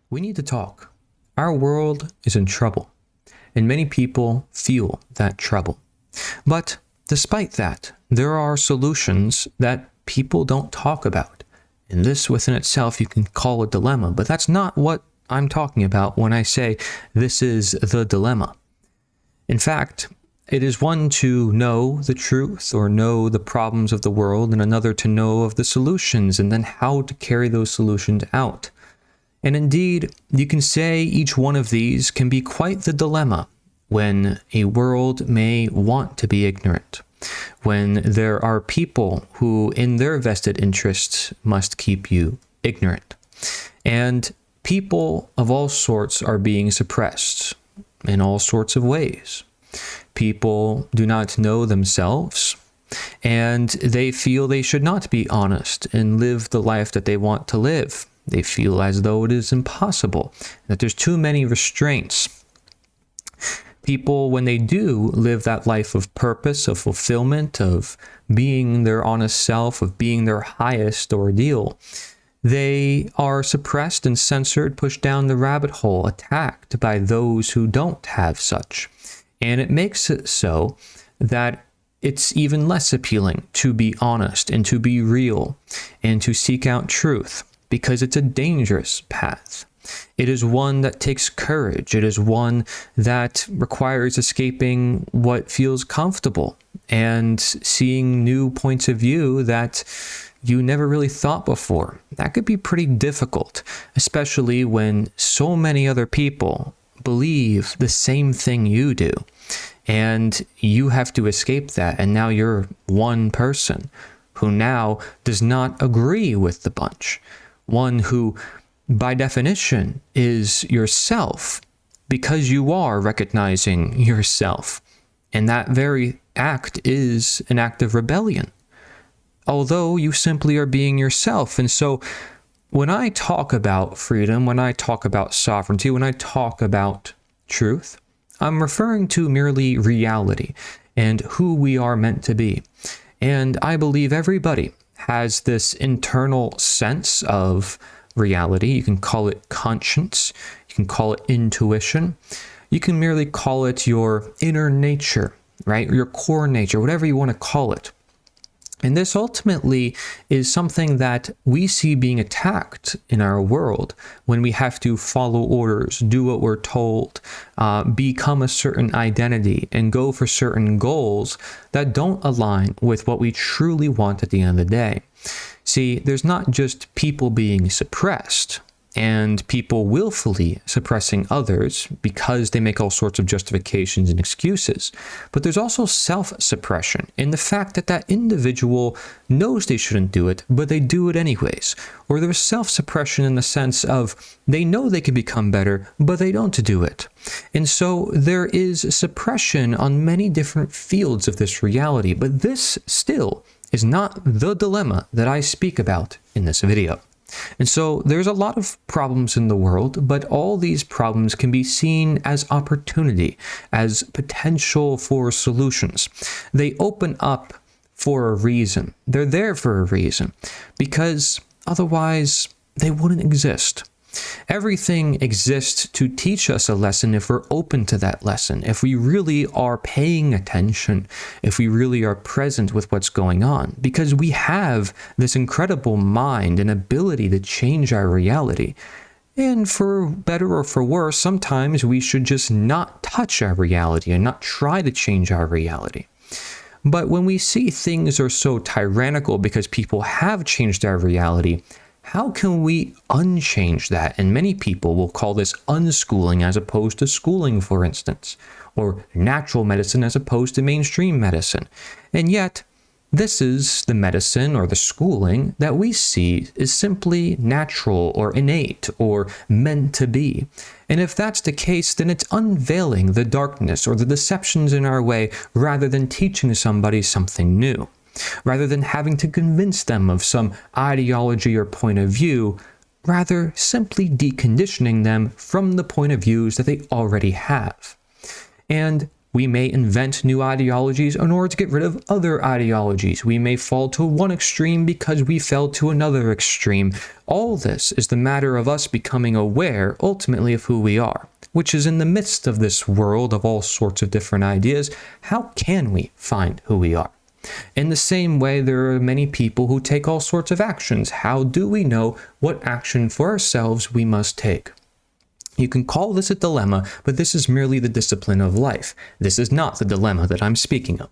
We need to talk. Our world is in trouble, and many people feel that trouble. But despite that, there are solutions that people don't talk about. And this within itself you can call a dilemma, but that's not what I'm talking about when I say this is the dilemma. In fact, it is one to know the truth or know the problems of the world, and another to know of the solutions and then how to carry those solutions out. And indeed, you can say each one of these can be quite the dilemma when a world may want to be ignorant, when there are people who, in their vested interests, must keep you ignorant. And people of all sorts are being suppressed in all sorts of ways. People do not know themselves, and they feel they should not be honest and live the life that they want to live. They feel as though it is impossible, that there's too many restraints. People, when they do live that life of purpose, of fulfillment, of being their honest self, of being their highest ordeal, they are suppressed and censored, pushed down the rabbit hole, attacked by those who don't have such. And it makes it so that it's even less appealing to be honest and to be real and to seek out truth, because it's a dangerous path. It is one that takes courage. It is one that requires escaping what feels comfortable and seeing new points of view that you never really thought before. That could be pretty difficult, especially when so many other people believe the same thing you do. And you have to escape that, and now you're one person who now does not agree with the bunch. One who, by definition, is yourself, because you are recognizing yourself. And that very act is an act of rebellion, although you simply are being yourself. And so when I talk about freedom, when I talk about sovereignty, when I talk about truth, I'm referring to merely reality and who we are meant to be. And I believe everybody has this internal sense of reality. You can call it conscience. You can call it intuition. You can merely call it your inner nature, right? Or your core nature, whatever you want to call it. And this ultimately is something that we see being attacked in our world when we have to follow orders, do what we're told, become a certain identity, and go for certain goals that don't align with what we truly want at the end of the day. See, there's not just people being suppressed and people willfully suppressing others because they make all sorts of justifications and excuses, but there's also self-suppression in the fact that that individual knows they shouldn't do it, but they do it anyways. Or there's self-suppression in the sense of they know they can become better, but they don't do it. And so there is suppression on many different fields of this reality, but this still is not the dilemma that I speak about in this video. And so there's a lot of problems in the world, but all these problems can be seen as opportunity, as potential for solutions. They open up for a reason. They're there for a reason, because otherwise they wouldn't exist. Everything exists to teach us a lesson if we're open to that lesson, if we really are paying attention, if we really are present with what's going on, because we have this incredible mind and ability to change our reality. And for better or for worse, sometimes we should just not touch our reality and not try to change our reality. But when we see things are so tyrannical because people have changed our reality, how can we unchange that? And many people will call this unschooling as opposed to schooling, for instance, or natural medicine as opposed to mainstream medicine. And yet, this is the medicine or the schooling that we see is simply natural or innate or meant to be. And if that's the case, then it's unveiling the darkness or the deceptions in our way rather than teaching somebody something new. Rather than having to convince them of some ideology or point of view, rather simply deconditioning them from the point of views that they already have. And We may invent new ideologies in order to get rid of other ideologies. We may fall to one extreme because we fell to another extreme. All this is the matter of us becoming aware, ultimately, of who we are, which is in the midst of this world of all sorts of different ideas. How can we find who we are? In the same way, there are many people who take all sorts of actions. How do we know what action for ourselves we must take? You can call this a dilemma, but this is merely the discipline of life. This is not the dilemma that I'm speaking of.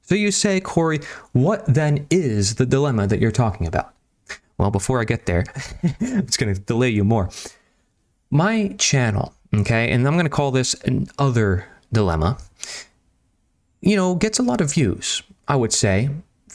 So you say, Corey, what then is the dilemma that you're talking about? Well, before I get there, it's going to delay you more. My channel, okay, and I'm going to call this an other dilemma, gets a lot of views, I would say,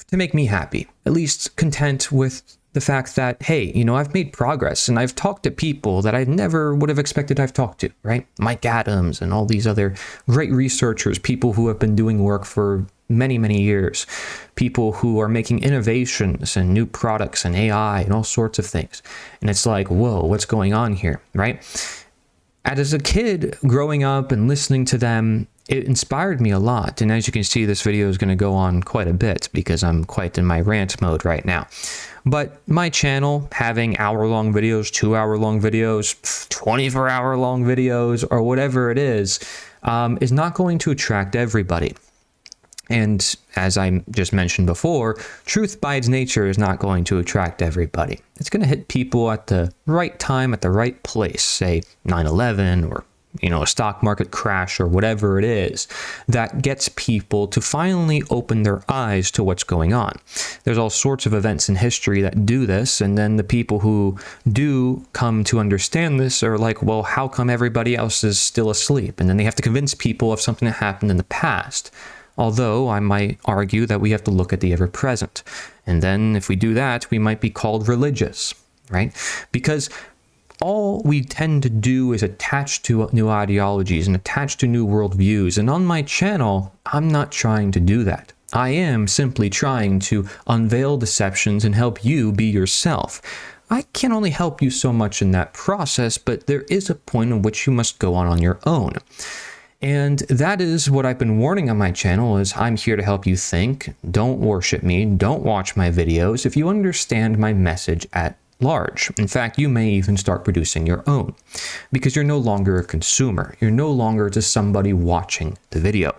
to make me happy, at least content with the fact that, hey, I've made progress and I've talked to people that I never would have expected I've talked to, right? Mike Adams and all these other great researchers, people who have been doing work for many, many years, people who are making innovations and new products and AI and all sorts of things. And it's like, whoa, what's going on here, right? And as a kid growing up and listening to them, it inspired me a lot. And as you can see, this video is going to go on quite a bit because I'm quite in my rant mode right now. But my channel, having hour-long videos, 2-hour-long videos, 24-hour-long videos, or whatever it is not going to attract everybody. And as I just mentioned before, truth by its nature is not going to attract everybody. It's going to hit people at the right time, at the right place, say 9/11 or a stock market crash or whatever it is that gets people to finally open their eyes to what's going on. There's all sorts of events in history that do this, and then the people who do come to understand this are like, well, how come everybody else is still asleep? And then they have to convince people of something that happened in the past. Although I might argue that we have to look at the ever-present. And then if we do that, we might be called religious, right? Because all we tend to do is attach to new ideologies and attach to new worldviews. And on my channel, I'm not trying to do that. I am simply trying to unveil deceptions and help you be yourself. I can only help you so much in that process, but there is a point in which you must go on your own. And that is what I've been warning on my channel is I'm here to help you think. Don't worship me. Don't watch my videos if you understand my message at large. In fact, you may even start producing your own because you're no longer a consumer. You're no longer just somebody watching the video.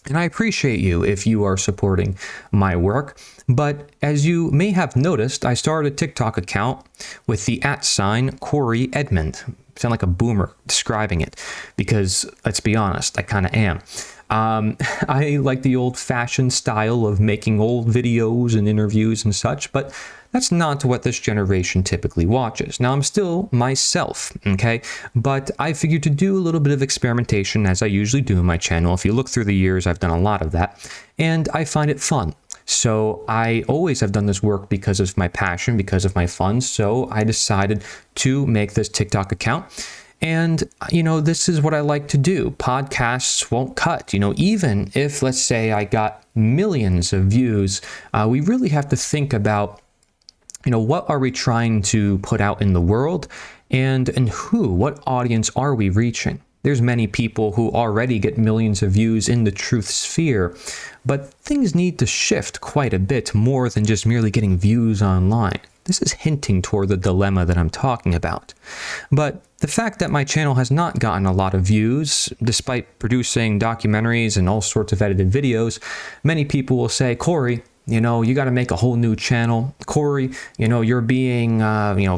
And I appreciate you if you are supporting my work. But as you may have noticed, I started a TikTok account with the @ Corey Edmond. Sound like a boomer describing it because let's be honest, I kind of am. I like the old-fashioned style of making old videos and interviews and such, but that's not what this generation typically watches. Now, I'm still myself, okay? But I figured to do a little bit of experimentation, as I usually do in my channel. If you look through the years, I've done a lot of that, and I find it fun. So I always have done this work because of my passion, because of my fun, so I decided to make this TikTok account. And, this is what I like to do. Podcasts won't cut. Even if, let's say, I got millions of views, we really have to think about, what are we trying to put out in the world and what audience are we reaching? There's many people who already get millions of views in the truth sphere, but things need to shift quite a bit more than just merely getting views online. This is hinting toward the dilemma that I'm talking about. But the fact that my channel has not gotten a lot of views, despite producing documentaries and all sorts of edited videos, many people will say, Corey, you got to make a whole new channel. Corey, you're being,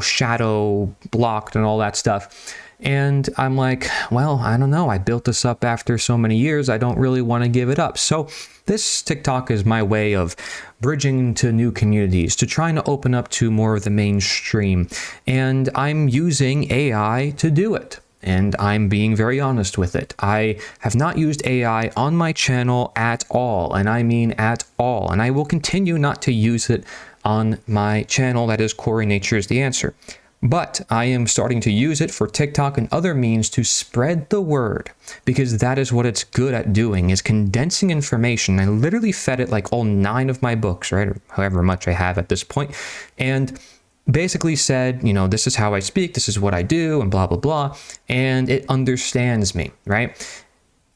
shadow blocked and all that stuff. And I'm like, well, I don't know. I built this up after so many years. I don't really want to give it up. So this TikTok is my way of bridging to new communities, to trying to open up to more of the mainstream. And I'm using AI to do it. And I'm being very honest with it. I have not used AI on my channel at all. And I mean at all. And I will continue not to use it on my channel. That is Corey Nature is the Answer. But I am starting to use it for TikTok and other means to spread the word, because that is what it's good at doing, is condensing information. I literally fed it like all 9 of my books, right? Or however much I have at this point. And basically said, this is how I speak, this is what I do, and blah, blah, blah. And it understands me, right?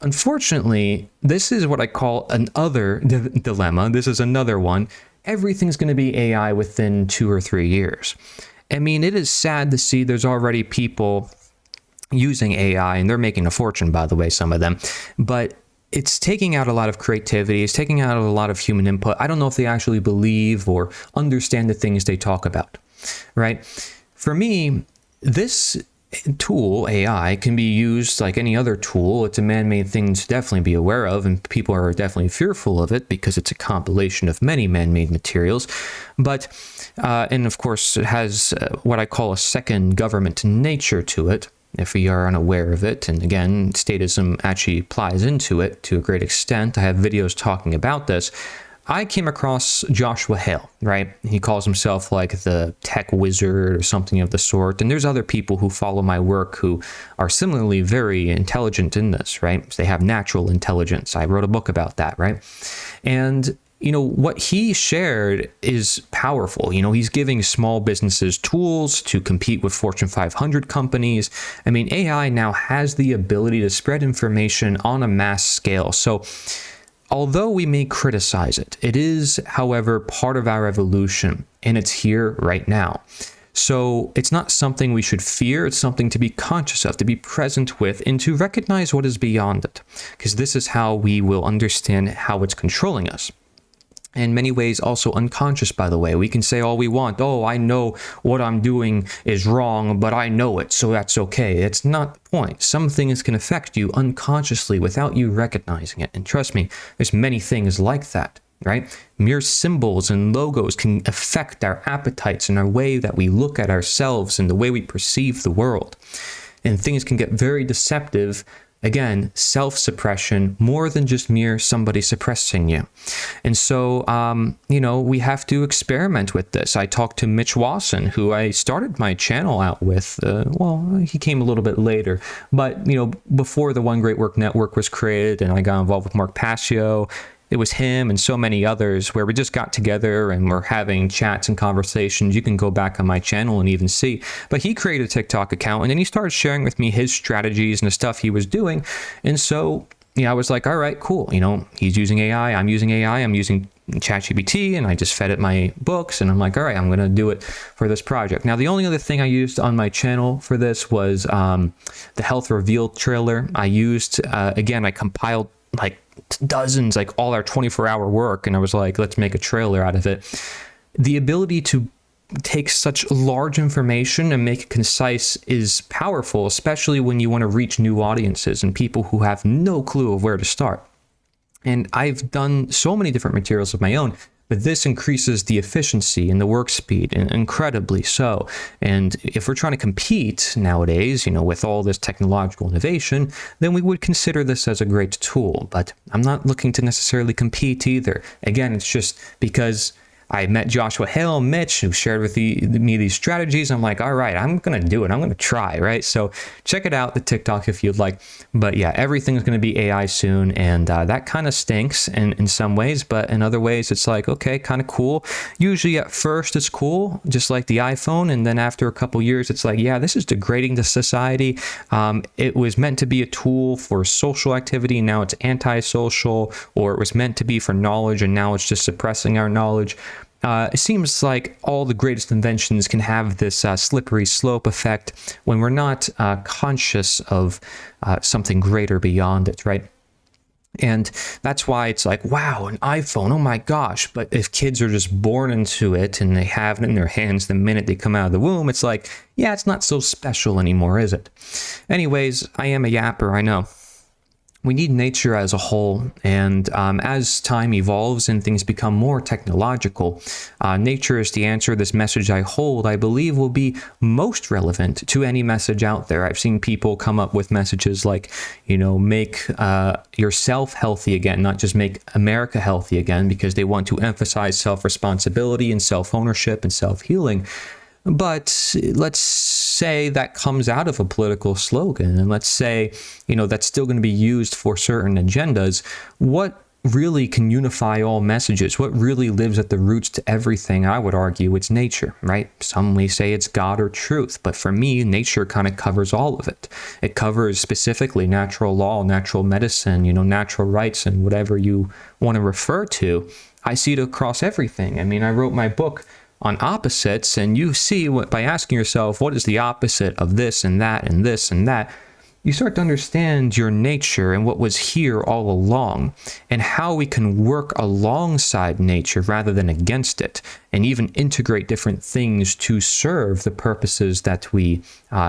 Unfortunately, this is what I call an other dilemma. This is another one. Everything's going to be AI within 2 or 3 years. I mean, it is sad to see there's already people using AI, and they're making a fortune, by the way, some of them, but it's taking out a lot of creativity. It's taking out a lot of human input. I don't know if they actually believe or understand the things they talk about, right? For me, this tool, AI, can be used like any other tool. It's a man-made thing to definitely be aware of, and people are definitely fearful of it because it's a compilation of many man-made materials. But, and of course, it has what I call a second government nature to it, if we are unaware of it. And again, statism actually applies into it to a great extent. I have videos talking about this. I came across Joshua Hale, right? He calls himself like the tech wizard or something of the sort. And there's other people who follow my work who are similarly very intelligent in this, right? They have natural intelligence. I wrote a book about that, right? And you know, what he shared is powerful. You know, he's giving small businesses tools to compete with Fortune 500 companies. I mean, AI now has the ability to spread information on a mass scale. So although we may criticize it, it is, however, part of our evolution, and it's here right now. So it's not something we should fear. It's something to be conscious of, to be present with, and to recognize what is beyond it, because this is how we will understand how it's controlling us. In many ways, also unconscious, by the way. We can say all we want. Oh, I know what I'm doing is wrong, but I know it, so that's okay. It's not the point. Some things can affect you unconsciously without you recognizing it. And trust me, there's many things like that, right? Mere symbols and logos can affect our appetites and our way that we look at ourselves and the way we perceive the world. And things can get very deceptive. Again, self-suppression, more than just mere somebody suppressing you. And so, you know, we have to experiment with this. I talked to Mitch Wasson, who I started my channel out with. Well, he came a little bit later. But, you know, before the One Great Work Network was created and I got involved with Mark Passio, it was him and so many others where we just got together and we're having chats and conversations. You can go back on my channel and even see. But he created a TikTok account and then he started sharing with me his strategies and the stuff he was doing. And so, you know, I was like, all right, cool. You know, he's using AI. I'm using AI. I'm using ChatGPT, and I just fed it my books. And I'm like, all right, I'm going to do it for this project. Now, the only other thing I used on my channel for this was the Health Revealed trailer. I used, again, I compiled like dozens, like all our 24-hour work, and I was like, let's make a trailer out of it. The ability to take such large information and make it concise is powerful, especially when you want to reach new audiences and people who have no clue of where to start. And I've done so many different materials of my own, but this increases the efficiency and the work speed, and incredibly so. And if we're trying to compete nowadays, you know, with all this technological innovation, then we would consider this as a great tool. But I'm not looking to necessarily compete either. Again, it's just because I met Joshua Hale, Mitch, who shared with me these strategies. I'm like, all right, I'm going to do it. I'm going to try, right? So check it out, the TikTok, if you'd like. But yeah, everything's going to be AI soon. And that kind of stinks in some ways. But in other ways, it's like, okay, kind of cool. Usually at first, it's cool, just like the iPhone. And then after a couple years, it's like, yeah, this is degrading the society. It was meant to be a tool for social activity. Now it's antisocial, or it was meant to be for knowledge. And now it's just suppressing our knowledge. It seems like all the greatest inventions can have this slippery slope effect when we're not conscious of something greater beyond it, right? And that's why it's like, wow, an iPhone, oh my gosh. But if kids are just born into it and they have it in their hands the minute they come out of the womb, it's like, yeah, it's not so special anymore, is it? Anyways, I am a yapper, I know. We need nature as a whole, and as time evolves and things become more technological, nature is the answer. This message I hold, I believe, will be most relevant to any message out there. I've seen people come up with messages like, you know, make yourself healthy again, not just make America healthy again, because they want to emphasize self-responsibility and self-ownership and self-healing. But let's say that comes out of a political slogan, and let's say, you know, that's still going to be used for certain agendas. What really can unify all messages, what really lives at the roots to everything, I would argue it's nature, right? Some may say it's God or truth, but for me, nature kind of covers all of it. It covers specifically natural law, natural medicine, natural rights, and whatever you want to refer to. I see it across everything. I mean, I wrote my book on opposites, and you see by asking yourself, what is the opposite of this and that and this and that? You start to understand your nature and what was here all along, and how we can work alongside nature rather than against it, and even integrate different things to serve the purposes that we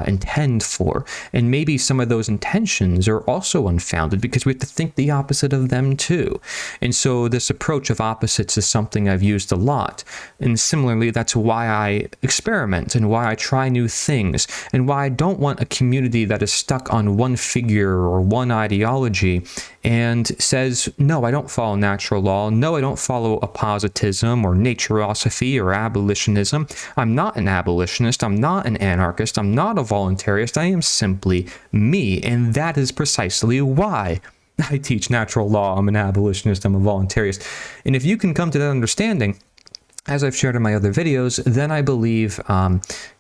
intend for. And maybe some of those intentions are also unfounded because we have to think the opposite of them too. And so this approach of opposites is something I've used a lot. And similarly, that's why I experiment and why I try new things, and why I don't want a community that is stuck on one figure or one ideology and says, no, I don't follow natural law. No, I don't follow appositism or naturosophy or abolitionism. I'm not an abolitionist. I'm not an anarchist. I'm not a voluntarist. I am simply me. And that is precisely why I teach natural law. I'm an abolitionist. I'm a voluntarist. And if you can come to that understanding, as I've shared in my other videos, then I believe,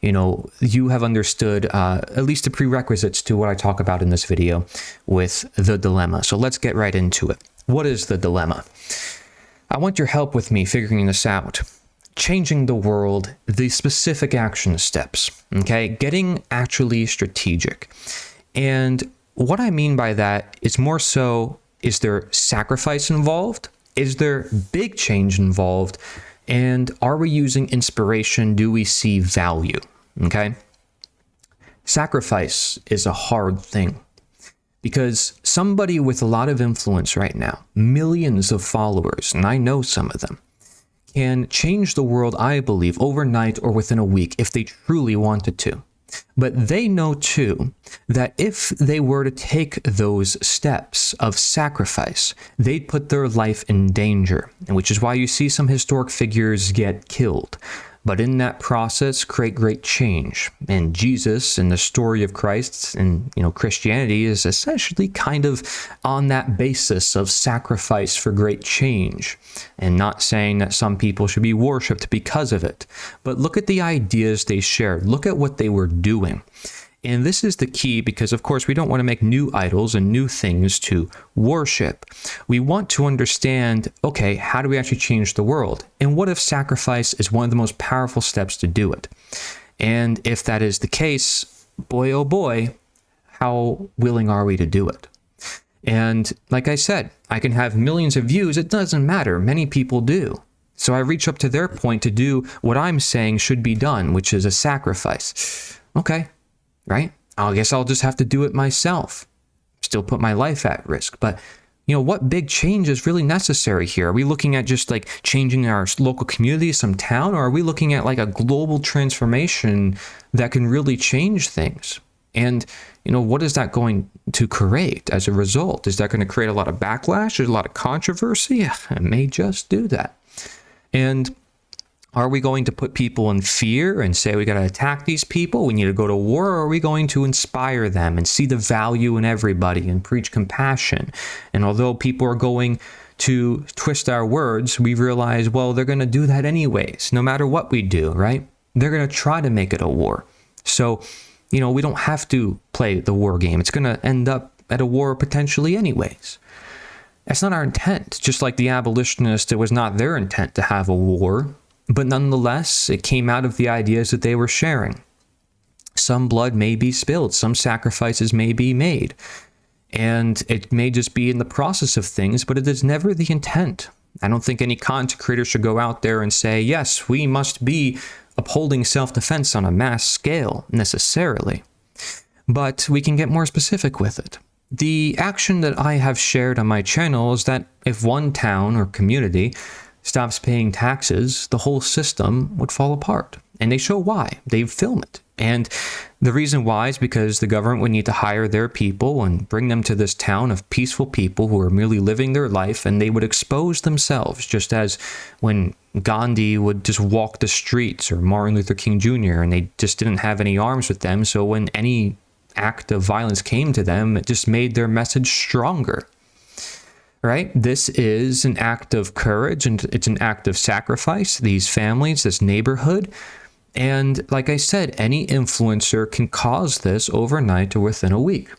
you have understood at least the prerequisites to what I talk about in this video with the dilemma. So let's get right into it. What is the dilemma? I want your help with me figuring this out. Changing the world, the specific action steps, okay? Getting actually strategic. And what I mean by that is more so, is there sacrifice involved? Is there big change involved? And are we using inspiration? Do we see value? Okay. Sacrifice is a hard thing because somebody with a lot of influence right now, millions of followers, and I know some of them, can change the world, I believe, overnight or within a week if they truly wanted to. But they know too that if they were to take those steps of sacrifice, they'd put their life in danger, and which is why you see some historic figures get killed. But in that process, create great change. And Jesus and the story of Christ and Christianity is essentially kind of on that basis of sacrifice for great change. And not saying that some people should be worshipped because of it. But look at the ideas they shared. Look at what they were doing. And this is the key because, of course, we don't want to make new idols and new things to worship. We want to understand, okay, how do we actually change the world? And what if sacrifice is one of the most powerful steps to do it? And if that is the case, boy, oh boy, how willing are we to do it? And like I said, I can have millions of views. It doesn't matter. Many people do. So I reach up to their point to do what I'm saying should be done, which is a sacrifice. Okay. Right? I guess I'll just have to do it myself. Still put my life at risk. But, what big change is really necessary here? Are we looking at just like changing our local community, some town, or are we looking at like a global transformation that can really change things? And, what is that going to create as a result? Is that going to create a lot of backlash? There's a lot of controversy? It may just do that. And are we going to put people in fear and say we got to attack these people? We need to go to war, or are we going to inspire them and see the value in everybody and preach compassion? And although people are going to twist our words, we realize, well, they're going to do that anyways, no matter what we do, right? They're going to try to make it a war. So, we don't have to play the war game. It's going to end up at a war potentially anyways. That's not our intent. Just like the abolitionists, it was not their intent to have a war. But nonetheless, it came out of the ideas that they were sharing. Some blood may be spilled, some sacrifices may be made, and it may just be in the process of things, but it is never the intent. I don't think any content creator should go out there and say, yes, we must be upholding self-defense on a mass scale, necessarily. But we can get more specific with it. The action that I have shared on my channel is that if one town or community stops paying taxes, the whole system would fall apart. And they show why. They film it. And the reason why is because the government would need to hire their people and bring them to this town of peaceful people who are merely living their life, and they would expose themselves, just as when Gandhi would just walk the streets, or Martin Luther King Jr., and they just didn't have any arms with them. So when any act of violence came to them, it just made their message stronger. right? This is an act of courage and it's an act of sacrifice. These families, this neighborhood. And like I said, any influencer can cause this overnight or within a week.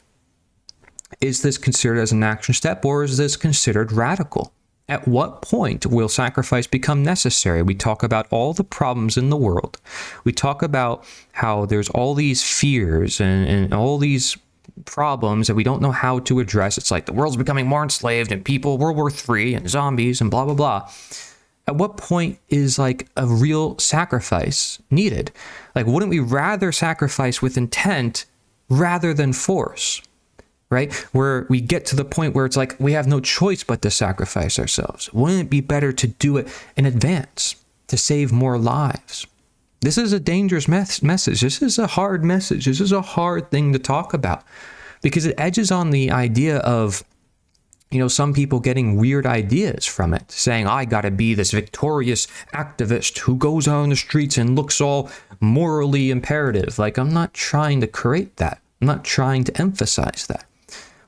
Is this considered as an action step, or is this considered radical? At what point will sacrifice become necessary? We talk about all the problems in the world. We talk about how there's all these fears and all these problems that we don't know how to address. It's like the world's becoming more enslaved and people, World War III and zombies and blah, blah, blah. At what point is like a real sacrifice needed? Like, wouldn't we rather sacrifice with intent rather than force? Right? Where we get to the point where it's like we have no choice but to sacrifice ourselves. Wouldn't it be better to do it in advance to save more lives? This is a dangerous message. This is a hard message. This is a hard thing to talk about because it edges on the idea of, you know, some people getting weird ideas from it, saying, I got to be this victorious activist who goes out on the streets and looks all morally imperative. Like, I'm not trying to create that. I'm not trying to emphasize that.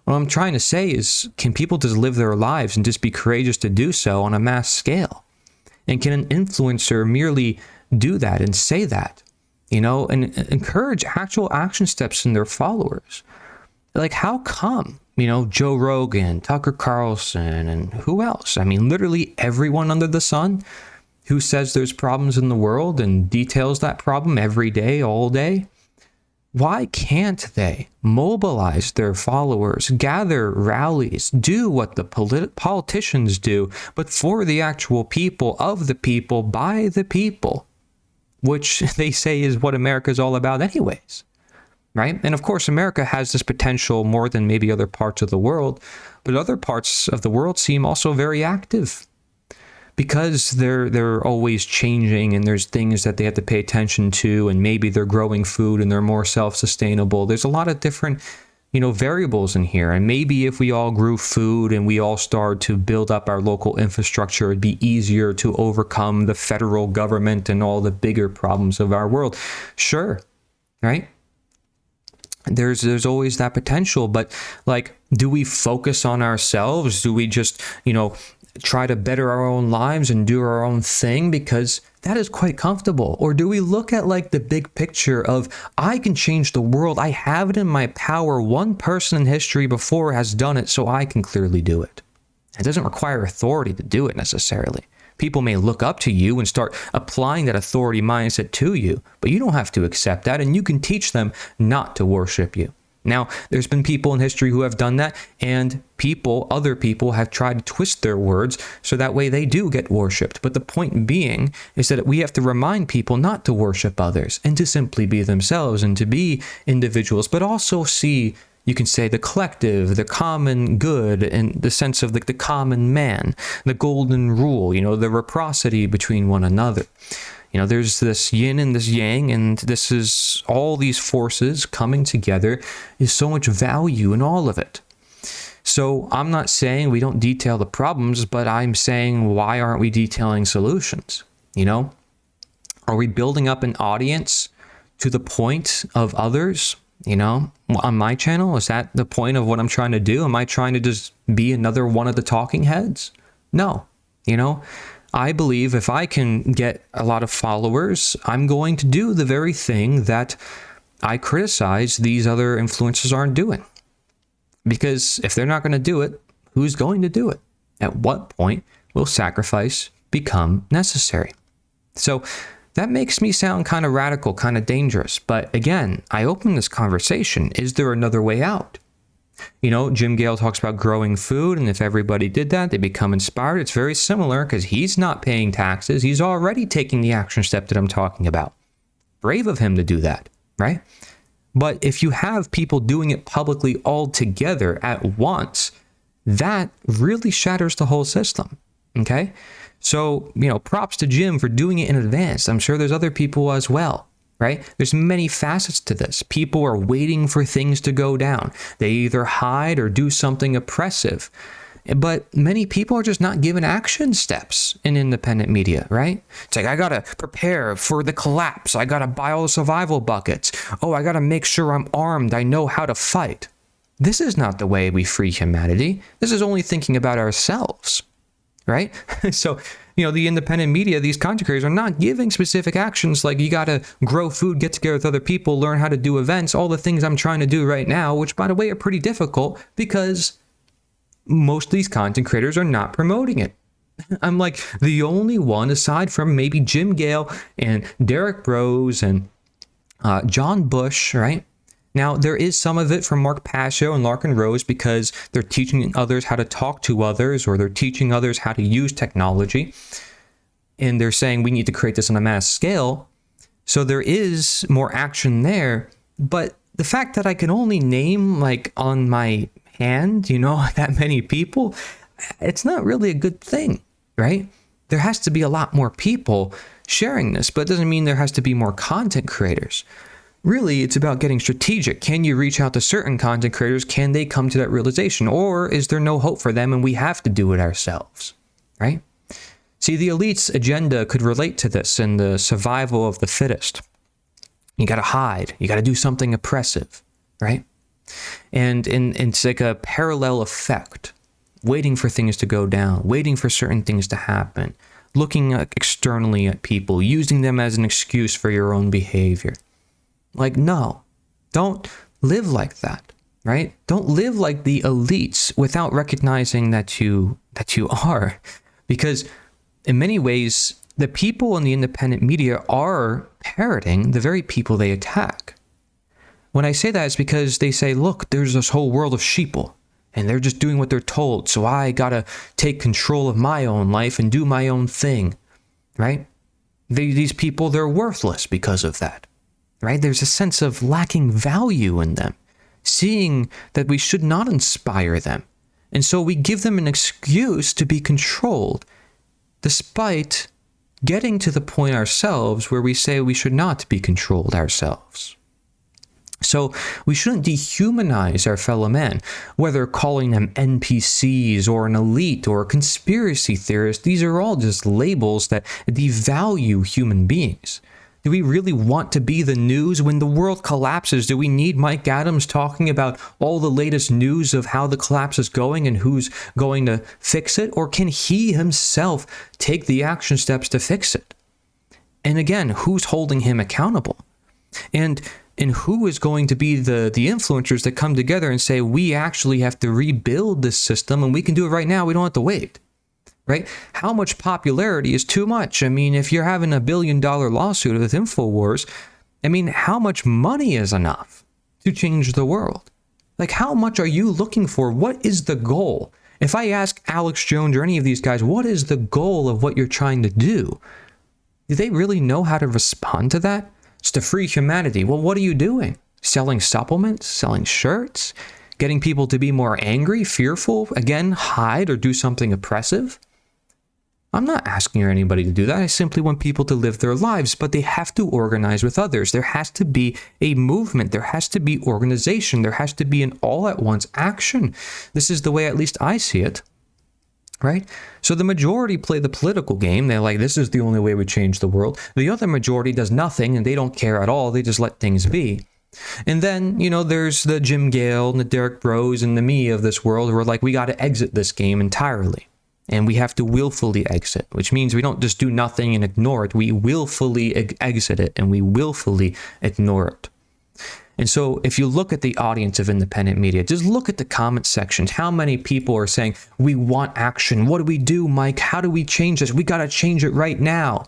What I'm trying to say is, can people just live their lives and just be courageous to do so on a mass scale? And can an influencer merely do that and say that, you know, and encourage actual action steps in their followers? Like, how come, you know, Joe Rogan, Tucker Carlson, and who else? I mean, literally everyone under the sun who says there's problems in the world and details that problem every day, all day. Why can't they mobilize their followers, gather rallies, do what the politicians do, but for the actual people, of the people, by the people, which they say is what America is all about anyways, right? And of course, America has this potential more than maybe other parts of the world, but other parts of the world seem also very active because they're always changing and there's things that they have to pay attention to, and maybe they're growing food and they're more self-sustainable. There's a lot of different, you know, variables in here. And maybe if we all grew food and we all started to build up our local infrastructure, it'd be easier to overcome the federal government and all the bigger problems of our world. Sure, right? There's always that potential, but like, do we focus on ourselves? Do we just, you know, try to better our own lives and do our own thing because that is quite comfortable? Or do we look at like the big picture of, I can change the world. I have it in my power. One person in history before has done it, so I can clearly do it. It doesn't require authority to do it necessarily. People may look up to you and start applying that authority mindset to you, but you don't have to accept that, and you can teach them not to worship you. Now, there's been people in history who have done that, and other people have tried to twist their words so that way they do get worshipped. But the point being is that we have to remind people not to worship others and to simply be themselves and to be individuals, but also see, you can say, the collective, the common good, in the sense of the common man, the golden rule, you know, the reciprocity between one another. You know, there's this yin and this yang, and this is all these forces coming together. Is so much value in all of it. So I'm not saying we don't detail the problems, but I'm saying, why aren't we detailing solutions? You know, are we building up an audience to the point of others? You know, on my channel, is that the point of what I'm trying to do? Am I trying to just be another one of the talking heads? No, you know. I believe if I can get a lot of followers, I'm going to do the very thing that I criticize these other influencers aren't doing. Because if they're not going to do it, who's going to do it? At what point will sacrifice become necessary? So that makes me sound kind of radical, kind of dangerous. But again, I open this conversation. Is there another way out? You know, Jim Gale talks about growing food, and if everybody did that, they become inspired. It's very similar because he's not paying taxes. He's already taking the action step that I'm talking about. Brave of him to do that, right? But if you have people doing it publicly all together at once, that really shatters the whole system, okay? So, you know, props to Jim for doing it in advance. I'm sure there's other people as well. Right? There's many facets to this. People are waiting for things to go down. They either hide or do something oppressive. But many people are just not given action steps in independent media, right? It's like, I got to prepare for the collapse. I got to buy all the survival buckets. Oh, I got to make sure I'm armed. I know how to fight. This is not the way we free humanity. This is only thinking about ourselves, right? So, the independent media, these content creators are not giving specific actions like you got to grow food, get together with other people, learn how to do events, all the things I'm trying to do right now, which, by the way, are pretty difficult because most of these content creators are not promoting it. I'm like the only one, aside from maybe Jim Gale and Derek Bros and John Bush, right? Now, there is some of it from Mark Pasio and Larkin Rose because they're teaching others how to talk to others, or they're teaching others how to use technology. And they're saying we need to create this on a mass scale. So there is more action there. But the fact that I can only name, like, on my hand, that many people, it's not really a good thing, right? There has to be a lot more people sharing this, but it doesn't mean there has to be more content creators. Really, it's about getting strategic. Can you reach out to certain content creators? Can they come to that realization? Or is there no hope for them and we have to do it ourselves, right? See, the elite's agenda could relate to this in the survival of the fittest. You got to hide. You got to do something oppressive, right? And it's like a parallel effect, waiting for things to go down, waiting for certain things to happen, looking externally at people, using them as an excuse for your own behavior. Like, no, don't live like that, right? Don't live like the elites without recognizing that you are. Because in many ways, the people in the independent media are parroting the very people they attack. When I say that, it's because they say, look, there's this whole world of sheeple, and they're just doing what they're told, so I gotta take control of my own life and do my own thing, right? These people, they're worthless because of that. Right? There's a sense of lacking value in them, seeing that we should not inspire them. And so we give them an excuse to be controlled, despite getting to the point ourselves where we say we should not be controlled ourselves. So we shouldn't dehumanize our fellow men, whether calling them NPCs or an elite or a conspiracy theorist. These are all just labels that devalue human beings. Do we really want to be the news when the world collapses? Do we need Mike Adams talking about all the latest news of how the collapse is going and who's going to fix it? Or can he himself take the action steps to fix it? And again, who's holding him accountable? And who is going to be the influencers that come together and say, we actually have to rebuild this system and we can do it right now. We don't have to wait. Right? How much popularity is too much? I mean, if you're having a $1 billion lawsuit with InfoWars, I mean, how much money is enough to change the world? Like, how much are you looking for? What is the goal? If I ask Alex Jones or any of these guys, what is the goal of what you're trying to do? Do they really know how to respond to that? It's to free humanity. Well, what are you doing? Selling supplements? Selling shirts? Getting people to be more angry, fearful? Again, hide or do something oppressive? I'm not asking anybody to do that. I simply want people to live their lives, but they have to organize with others. There has to be a movement. There has to be organization. There has to be an all-at-once action. This is the way at least I see it, right? So the majority play the political game. They're like, this is the only way we change the world. The other majority does nothing, and they don't care at all. They just let things be. And then, there's the Jim Gale and the Derek Bros and the me of this world who are like, we got to exit this game entirely. And we have to willfully exit, which means we don't just do nothing and ignore it. We willfully exit it, and we willfully ignore it. And so if you look at the audience of independent media, just look at the comment sections. How many people are saying, we want action. What do we do, Mike? How do we change this? We got to change it right now.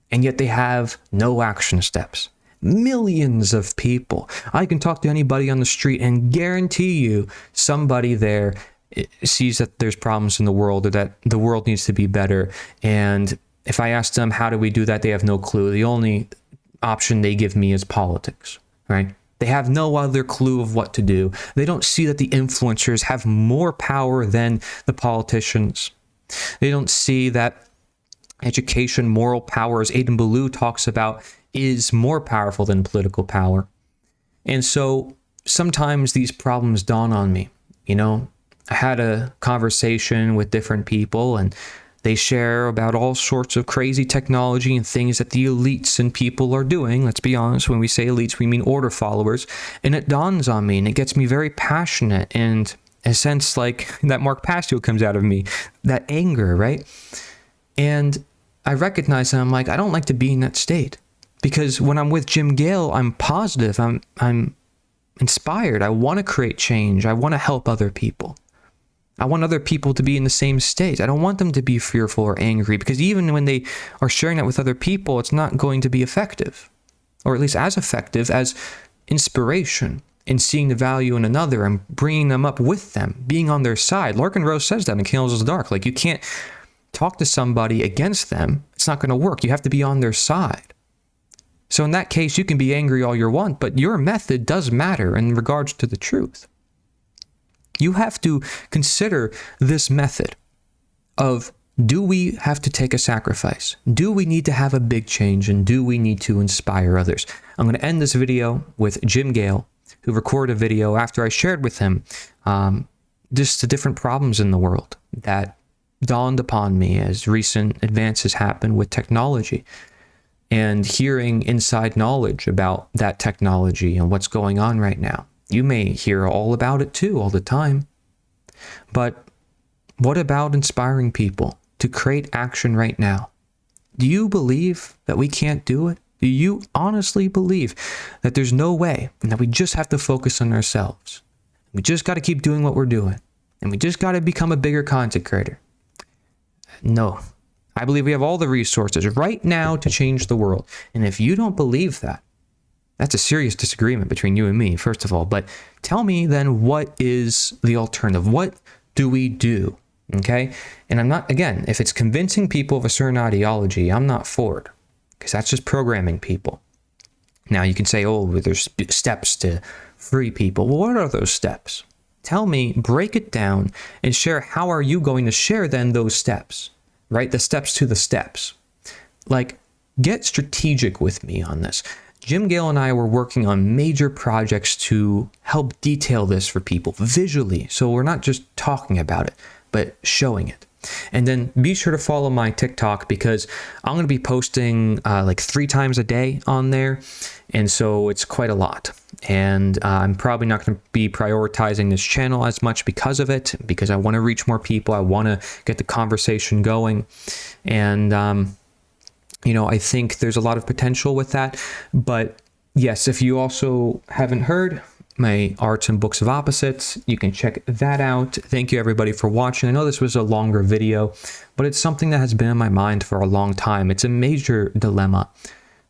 And yet they have no action steps. Millions of people. I can talk to anybody on the street and guarantee you somebody there sees that there's problems in the world or that the world needs to be better. And if I ask them, how do we do that? They have no clue. The only option they give me is politics, right? They have no other clue of what to do. They don't see that the influencers have more power than the politicians. They don't see that education, moral power, as Aidan Ballou talks about, is more powerful than political power. And so sometimes these problems dawn on me. I had a conversation with different people, and They share about all sorts of crazy technology and things that the elites and people are doing. Let's be honest, when we say elites, we mean order followers. And it dawns on me, and it gets me very passionate, and a sense like that Mark Pastio comes out of me, that anger, right? And I recognize that I'm like, I don't like to be in that state, because when I'm with Jim Gale, I'm positive, I'm inspired. I want to create change. I want to help other people. I want other people to be in the same state. I don't want them to be fearful or angry, because even when they are sharing that with other people, it's not going to be effective, or at least as effective as inspiration in seeing the value in another and bringing them up with them, being on their side. Larkin Rose says that in Candles in the Dark. Like, you can't talk to somebody against them. It's not going to work. You have to be on their side. So in that case, you can be angry all you want, but your method does matter in regards to the truth. You have to consider this method of, do we have to take a sacrifice? Do we need to have a big change? And do we need to inspire others? I'm going to end this video with Jim Gale, who recorded a video after I shared with him just the different problems in the world that dawned upon me as recent advances happen with technology, and hearing inside knowledge about that technology and what's going on right now. You may hear all about it too, all the time. But what about inspiring people to create action right now? Do you believe that we can't do it? Do you honestly believe that there's no way, and that we just have to focus on ourselves? We just got to keep doing what we're doing, and we just got to become a bigger content creator? No. I believe we have all the resources right now to change the world. And if you don't believe that, that's a serious disagreement between you and me, first of all. But tell me then, what is the alternative? What do we do? Okay? And I'm not, again, if it's convincing people of a certain ideology, I'm not for it, because that's just programming people. Now you can say, oh, there's steps to free people. Well, what are those steps? Tell me, break it down, and share how are you going to share then those steps, right? The steps to the steps. Like, get strategic with me on this. Jim Gale and I were working on major projects to help detail this for people visually. So we're not just talking about it, but showing it. And then be sure to follow my TikTok, because I'm going to be posting like 3 times a day on there. And so it's quite a lot. And I'm probably not going to be prioritizing this channel as much because of it, because I want to reach more people. I want to get the conversation going. And, you know, I think there's a lot of potential with that. But yes, if you also haven't heard my Arts and Books of Opposites, you can check that out. Thank you everybody for watching. I know this was a longer video, but it's something that has been in my mind for a long time. It's a major dilemma,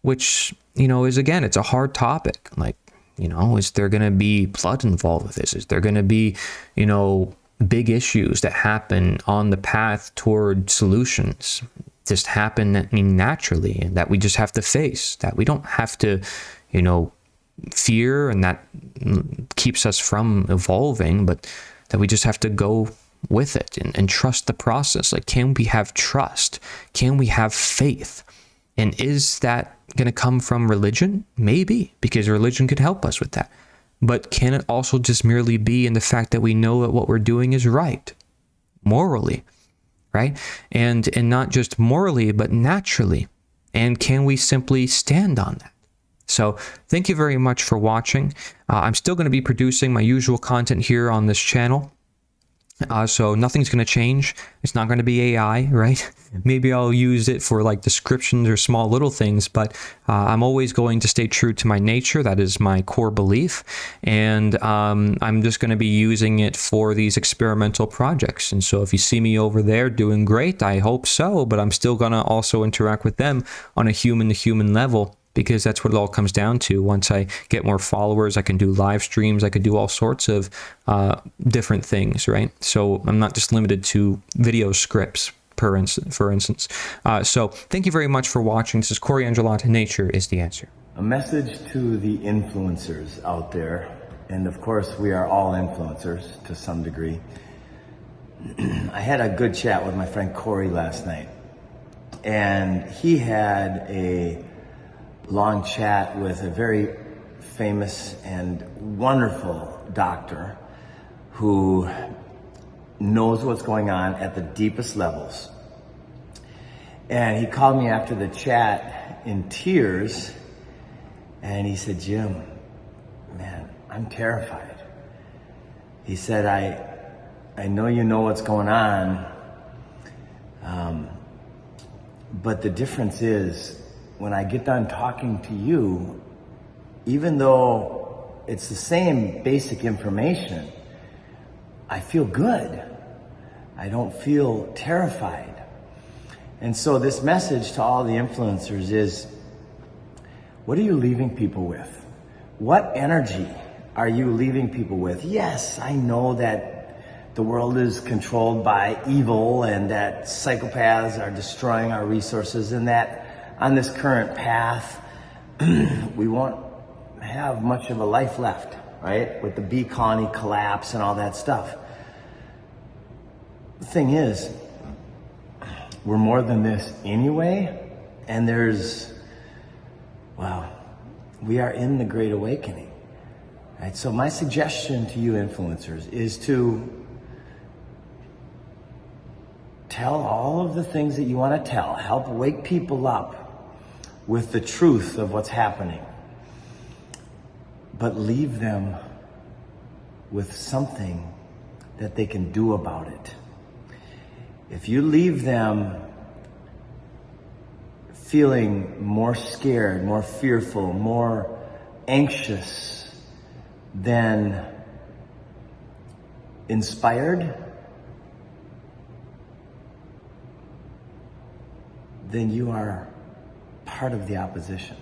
which, you know, is, again, it's a hard topic. Like, you know, is there going to be blood involved with this? Is there going to be, you know, big issues that happen on the path toward solutions? Just happen naturally, and that we just have to face, that we don't have to, you know, fear, and that keeps us from evolving, but that we just have to go with it and trust the process. Like, can we have trust? Can we have faith? And is that going to come from religion? Maybe, because religion could help us with that. But can it also just merely be in the fact that we know that what we're doing is right, morally, right? And not just morally, but naturally. And can we simply stand on that? So thank you very much for watching. I'm still going to be producing my usual content here on this channel. So nothing's going to change. It's not going to be AI, right? Maybe I'll use it for like descriptions or small little things, but I'm always going to stay true to my nature. That is my core belief. And I'm just going to be using it for these experimental projects. And so if you see me over there doing great, I hope so, but I'm still going to also interact with them on a human-to-human level, because that's what it all comes down to. Once I get more followers, I can do live streams, I could do all sorts of different things, right? So I'm not just limited to video scripts, for instance. So thank you very much for watching. This is Corey Angelotti. Nature is the answer. A message to the influencers out there, and of course we are all influencers to some degree. I had a good chat with my friend Corey last night, and he had a long chat with a very famous and wonderful doctor who knows what's going on at the deepest levels And he called me after the chat in tears, and he said, Jim, man, I'm terrified. He said, I know you know what's going on, but the difference is when I get done talking to you, even though it's the same basic information, I feel good. I don't feel terrified. And so this message to all the influencers is, what are you leaving people with? What energy are you leaving people with? Yes, I know that the world is controlled by evil and that psychopaths are destroying our resources, and that on this current path, we won't have much of a life left, right? With the bee colony collapse and all that stuff. The thing is, we're more than this anyway, and we are in the Great Awakening, right? So my suggestion to you influencers is to tell all of the things that you want to tell, help wake people up with the truth of what's happening, but leave them with something that they can do about it. If you leave them feeling more scared, more fearful, more anxious than inspired, then you are part of the opposition,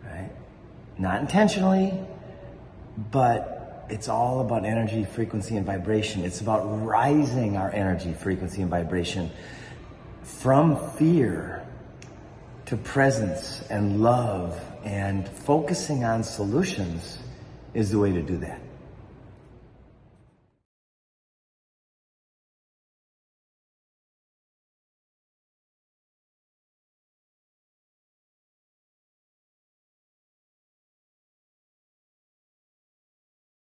right? Not intentionally, but it's all about energy, frequency, and vibration. It's about rising our energy, frequency, and vibration from fear to presence and love, and focusing on solutions is the way to do that.